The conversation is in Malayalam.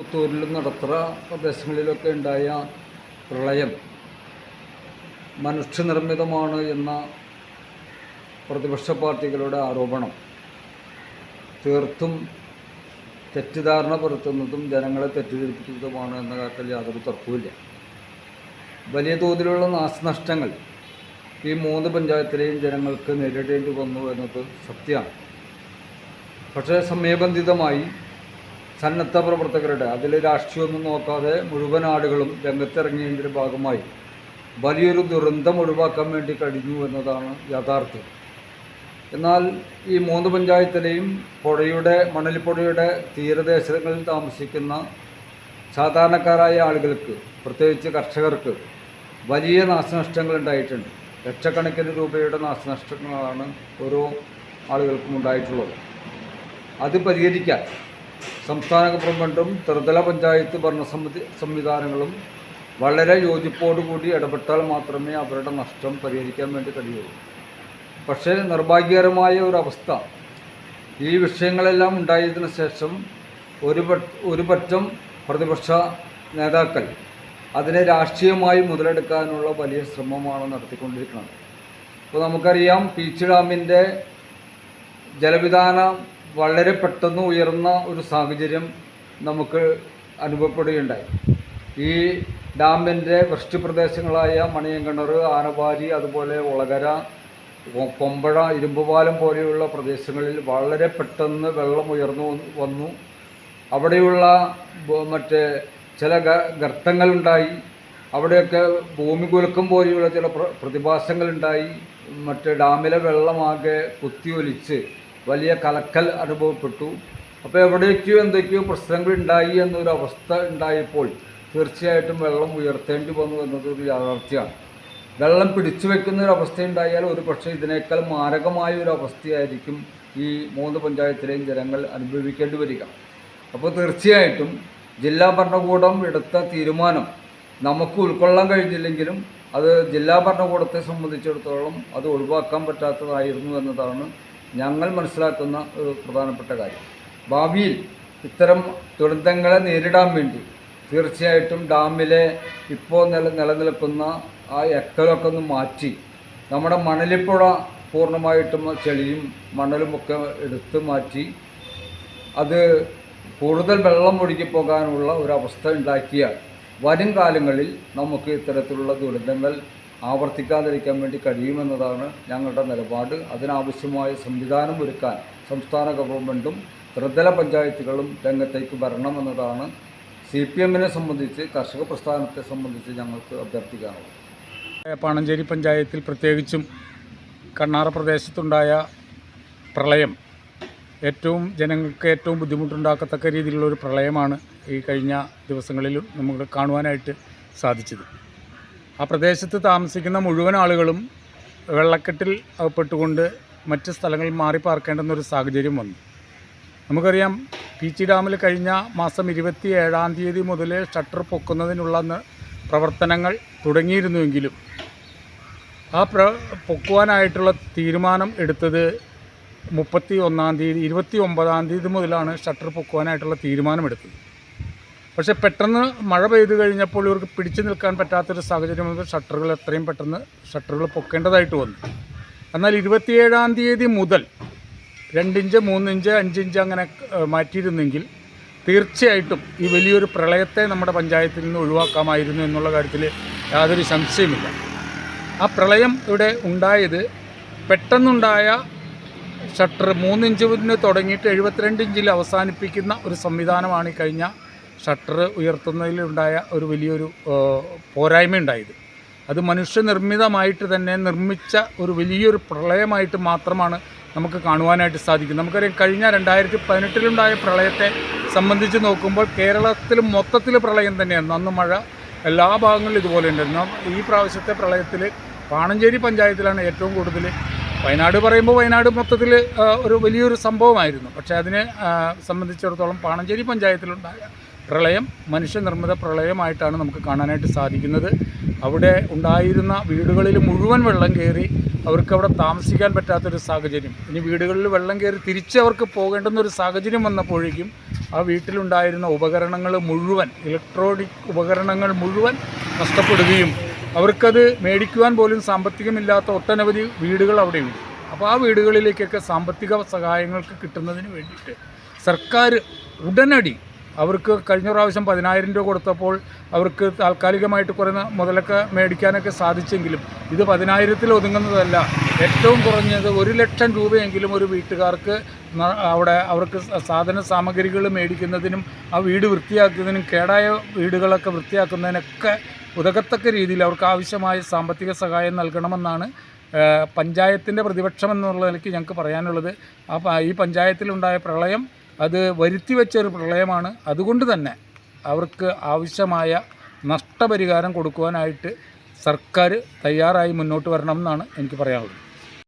പുത്തൂരിലും നടത്തറ പ്രദേശങ്ങളിലൊക്കെ ഉണ്ടായ പ്രളയം മനുഷ്യനിർമ്മിതമാണ് എന്ന പ്രതിപക്ഷ പാർട്ടികളുടെ ആരോപണം തീർത്തും തെറ്റിദ്ധാരണ പരത്തുന്നതും ജനങ്ങളെ തെറ്റിദ്ധരിപ്പിക്കുന്നതുമാണ് എന്ന കാര്യത്തിൽ യാതൊരു തർക്കവുമില്ല. വലിയ തോതിലുള്ള നാശനഷ്ടങ്ങൾ ഈ 3 പഞ്ചായത്തിലെയും ജനങ്ങൾക്ക് നേരിടേണ്ടി വന്നു എന്നത് സത്യമാണ്. പക്ഷേ സമയബന്ധിതമായി സന്നദ്ധ പ്രവർത്തകരുടെ, അതിൽ രാഷ്ട്രീയമൊന്നും നോക്കാതെ മുഴുവൻ ആളുകളും രംഗത്തിറങ്ങിയതിൻ്റെ ഭാഗമായി വലിയൊരു ദുരന്തം ഒഴിവാക്കാൻ വേണ്ടി കഴിഞ്ഞു എന്നതാണ് യാഥാർത്ഥ്യം. എന്നാൽ ഈ 3 പഞ്ചായത്തിലെയും മണലിപ്പുഴയുടെ തീരദേശങ്ങളിൽ താമസിക്കുന്ന സാധാരണക്കാരായ ആളുകൾക്ക്, പ്രത്യേകിച്ച് കർഷകർക്ക് വലിയ നാശനഷ്ടങ്ങൾ ഉണ്ടായിട്ടുണ്ട്. ലക്ഷക്കണക്കിന് രൂപയുടെ നാശനഷ്ടങ്ങളാണ് ഓരോ ആളുകൾക്കും ഉണ്ടായിട്ടുള്ളത്. അത് പരിഹരിക്കാൻ സംസ്ഥാന ഗവൺമെൻറ്റും ത്രിതല പഞ്ചായത്ത് ഭരണസമിതി സംവിധാനങ്ങളും വളരെ യോജിപ്പോടുകൂടി ഇടപെട്ടാൽ മാത്രമേ അവരുടെ നഷ്ടം പരിഹരിക്കാൻ വേണ്ടി കഴിയുള്ളൂ. പക്ഷേ നിർഭാഗ്യകരമായ ഒരവസ്ഥ, ഈ വിഷയങ്ങളെല്ലാം ഉണ്ടായതിനു ശേഷം ഒരു പറ്റം പ്രതിപക്ഷ നേതാക്കൾ അതിനെ രാഷ്ട്രീയമായി മുതലെടുക്കാനുള്ള വലിയ ശ്രമമാണ് നടത്തിക്കൊണ്ടിരിക്കുന്നത്. ഇപ്പോൾ നമുക്കറിയാം, പീച്ചി ഡാമിൻ്റെ ജലവിധാനം വളരെ പെട്ടെന്ന് ഉയർന്ന ഒരു സാഹചര്യം നമുക്ക് അനുഭവപ്പെടുകയുണ്ടായി. ഈ ഡാമിൻ്റെ വൃഷ്ടിപ്രദേശങ്ങളായ മണിയൻകിണർ, ആനവാരി, അതുപോലെ ഒളകര, കൊമ്പഴ, ഇരുമ്പുപാലം പോലെയുള്ള പ്രദേശങ്ങളിൽ വളരെ പെട്ടെന്ന് വെള്ളം ഉയർന്നു വന്നു. അവിടെയുള്ള ചില ഗർത്തങ്ങളുണ്ടായി. അവിടെയൊക്കെ ഭൂമികുലുക്കം പോലെയുള്ള ചില പ്രതിഭാസങ്ങളുണ്ടായി. ഡാമിലെ വെള്ളമാകെ കുത്തിയൊലിച്ച് വലിയ കലക്കൽ അനുഭവപ്പെട്ടു. അപ്പോൾ എവിടേക്കോ എന്തൊക്കെയോ പ്രശ്നങ്ങൾ ഉണ്ടായി എന്നൊരവസ്ഥ ഉണ്ടായപ്പോൾ തീർച്ചയായിട്ടും വെള്ളം ഉയർത്തേണ്ടി വന്നു എന്നതൊരു യാഥാർത്ഥ്യമാണ്. വെള്ളം പിടിച്ചു വയ്ക്കുന്ന ഒരവസ്ഥ ഉണ്ടായാൽ ഒരു പക്ഷേ ഇതിനേക്കാൾ മാരകമായ ഒരു അവസ്ഥയായിരിക്കും ഈ 3 പഞ്ചായത്തിലെയും ജനങ്ങൾ അനുഭവിക്കേണ്ടി വരിക. അപ്പോൾ തീർച്ചയായിട്ടും ജില്ലാ ഭരണകൂടം എടുത്ത തീരുമാനം നമുക്ക് ഉൾക്കൊള്ളാൻ കഴിഞ്ഞില്ലെങ്കിലും അത് ജില്ലാ ഭരണകൂടത്തെ സംബന്ധിച്ചിടത്തോളം അത് ഒഴിവാക്കാൻ പറ്റാത്തതായിരുന്നു എന്നതാണ് ഞങ്ങൾ മനസ്സിലാക്കുന്ന ഒരു പ്രധാനപ്പെട്ട കാര്യം. ഭാവിയിൽ ഇത്തരം ദുരന്തങ്ങളെ നേരിടാൻ വേണ്ടി തീർച്ചയായിട്ടും ഡാമിലെ ഇപ്പോൾ നിലനിൽക്കുന്ന ആ എക്കലൊക്കെ ഒന്ന് മാറ്റി നമ്മുടെ മണലിപ്പുഴ പൂർണ്ണമായിട്ടും ചെളിയും മണലുമൊക്കെ എടുത്ത് മാറ്റി അത് കൂടുതൽ വെള്ളം ഒഴുകിപ്പോകാനുള്ള ഒരവസ്ഥ ഉണ്ടാക്കിയാൽ വരും കാലങ്ങളിൽ നമുക്ക് ഇത്തരത്തിലുള്ള ദുരന്തങ്ങൾ ആവർത്തിക്കാതിരിക്കാൻ വേണ്ടി കഴിയുമെന്നതാണ് ഞങ്ങളുടെ നിലപാട്. അതിനാവശ്യമായ സംവിധാനം ഒരുക്കാൻ സംസ്ഥാന ഗവൺമെൻറ്റും ത്രിതല പഞ്ചായത്തുകളും രംഗത്തേക്ക് വരണമെന്നതാണ് CPM-നെ സംബന്ധിച്ച്, കർഷക പ്രസ്ഥാനത്തെ സംബന്ധിച്ച് ഞങ്ങൾക്ക് അഭ്യർത്ഥിക്കാനുള്ളത്. പാണഞ്ചേരി പഞ്ചായത്തിൽ പ്രത്യേകിച്ചും കണ്ണാറ പ്രദേശത്തുണ്ടായ പ്രളയം ജനങ്ങൾക്ക് ഏറ്റവും ബുദ്ധിമുട്ടുണ്ടാക്കത്തക്ക രീതിയിലുള്ള ഒരു പ്രളയമാണ് ഈ കഴിഞ്ഞ ദിവസങ്ങളിൽ നമുക്ക് കാണുവാനായിട്ട് സാധിച്ചത്. ആ പ്രദേശത്ത് താമസിക്കുന്ന മുഴുവൻ ആളുകളും വെള്ളക്കെട്ടിൽ അകപ്പെട്ടുകൊണ്ട് മറ്റ് സ്ഥലങ്ങളിൽ മാറി പാർക്കേണ്ടുന്നൊരു സാഹചര്യം വന്നു. നമുക്കറിയാം, പീച്ചി ഡാമിൽ കഴിഞ്ഞ മാസം 27-ാം തീയതി മുതൽ ഷട്ടർ പൊക്കുന്നതിനുള്ള പ്രവർത്തനങ്ങൾ തുടങ്ങിയിരുന്നുവെങ്കിലും ആ പൊക്കുവാനായിട്ടുള്ള തീരുമാനം എടുത്തത് 31-ാം തീയതി 29-ാം തീയതി മുതലാണ് ഷട്ടർ പൊക്കുവാനായിട്ടുള്ള തീരുമാനമെടുത്തത്. പക്ഷേ പെട്ടെന്ന് മഴ പെയ്തു കഴിഞ്ഞപ്പോൾ ഇവർക്ക് പിടിച്ചു നിൽക്കാൻ പറ്റാത്തൊരു സാഹചര്യം വന്നത് ഷട്ടറുകൾ എത്രയും പെട്ടെന്ന് ഷട്ടറുകൾ പൊക്കേണ്ടതായിട്ട് വന്നു. എന്നാൽ 27-ാം തീയതി മുതൽ 2 ഇഞ്ച് 3 ഇഞ്ച് 5 ഇഞ്ച് അങ്ങനെ മാറ്റിയിരുന്നെങ്കിൽ തീർച്ചയായിട്ടും ഈ വലിയൊരു പ്രളയത്തെ നമ്മുടെ പഞ്ചായത്തിൽ നിന്ന് ഒഴിവാക്കാമായിരുന്നു എന്നുള്ള കാര്യത്തിൽ യാതൊരു സംശയമില്ല. ആ പ്രളയം ഇവിടെ ഉണ്ടായത് പെട്ടെന്നുണ്ടായ ഷട്ടർ 3 ഇഞ്ചിന് തുടങ്ങിയിട്ട് 72 ഇഞ്ചിൽ അവസാനിപ്പിക്കുന്ന ഒരു സംവിധാനമാണ് ഈ കഴിഞ്ഞ ഷട്ടർ ഉയർത്തുന്നതിലുണ്ടായ ഒരു വലിയൊരു പോരായ്മ. അത് മനുഷ്യനിർമ്മിതമായിട്ട് തന്നെ നിർമ്മിച്ച ഒരു വലിയൊരു പ്രളയമായിട്ട് മാത്രമാണ് നമുക്ക് കാണുവാനായിട്ട് സാധിക്കും. നമുക്കറിയാം, കഴിഞ്ഞ 2018-ലുണ്ടായ പ്രളയത്തെ സംബന്ധിച്ച് നോക്കുമ്പോൾ കേരളത്തിൽ മൊത്തത്തിൽ പ്രളയം തന്നെയാണ്. അന്ന് മഴ എല്ലാ ഭാഗങ്ങളിലും ഇതുപോലെ ഉണ്ടായിരുന്നു. ഈ പ്രാവശ്യത്തെ പ്രളയത്തിൽ പാണഞ്ചേരി പഞ്ചായത്തിലാണ് ഏറ്റവും കൂടുതൽ. വയനാട് പറയുമ്പോൾ വയനാട് മൊത്തത്തിൽ ഒരു വലിയൊരു സംഭവമായിരുന്നു. പക്ഷേ അതിനെ സംബന്ധിച്ചിടത്തോളം പാണഞ്ചേരി പഞ്ചായത്തിലുണ്ടായ പ്രളയം മനുഷ്യനിർമ്മിത പ്രളയമായിട്ടാണ് നമുക്ക് കാണാനായിട്ട് സാധിക്കുന്നത്. അവിടെ ഉണ്ടായിരുന്ന വീടുകളിൽ മുഴുവൻ വെള്ളം കയറി അവർക്ക് അവിടെ താമസിക്കാൻ പറ്റാത്തൊരു സാഹചര്യം. ഇനി വീടുകളിൽ വെള്ളം കയറി തിരിച്ച് അവർക്ക് പോകേണ്ടുന്നൊരു സാഹചര്യം വന്നപ്പോഴേക്കും ആ വീട്ടിലുണ്ടായിരുന്ന ഉപകരണങ്ങൾ മുഴുവൻ, ഇലക്ട്രോണിക് ഉപകരണങ്ങൾ മുഴുവൻ നഷ്ടപ്പെടുകയും അവർക്കത് മേടിക്കുവാൻ പോലും സാമ്പത്തികമില്ലാത്ത ഒട്ടനവധി വീടുകൾ അവിടെയുണ്ട്. അപ്പോൾ ആ വീടുകളിലേക്കൊക്കെ സാമ്പത്തിക സഹായങ്ങൾക്ക് കിട്ടുന്നതിന് വേണ്ടിയിട്ട് സർക്കാർ ഉടനടി, അവർക്ക് കഴിഞ്ഞ പ്രാവശ്യം 10,000 രൂപ കൊടുത്തപ്പോൾ അവർക്ക് താൽക്കാലികമായിട്ട് കുറേ മുതലൊക്കെ മേടിക്കാനൊക്കെ സാധിച്ചെങ്കിലും ഇത് 10,000-ൽ ഒതുങ്ങുന്നതല്ല. ഏറ്റവും കുറഞ്ഞത് 1,00,000 രൂപയെങ്കിലും ഒരു വീട്ടുകാർക്ക് അവിടെ അവർക്ക് സാധന സാമഗ്രികൾ മേടിക്കുന്നതിനും ആ വീട് വൃത്തിയാക്കുന്നതിനും കേടായ വീടുകളൊക്കെ വൃത്തിയാക്കുന്നതിനൊക്കെ ഉതകത്തക്ക രീതിയിൽ അവർക്ക് ആവശ്യമായ സാമ്പത്തിക സഹായം നൽകണമെന്നാണ് പഞ്ചായത്തിൻ്റെ പ്രതിപക്ഷം എന്നുള്ള നിലയ്ക്ക് ഞങ്ങൾക്ക് പറയാനുള്ളത്. ഈ പഞ്ചായത്തിലുണ്ടായ പ്രളയം അത് വരുത്തി വെച്ചൊരു പ്രളയമാണ്. അതുകൊണ്ട് തന്നെ അവർക്ക് ആവശ്യമായ നഷ്ടപരിഹാരം കൊടുക്കുവാനായിട്ട് സർക്കാർ തയ്യാറായി മുന്നോട്ട് വരണം എന്നാണ് എനിക്ക് പറയാനുള്ളത്.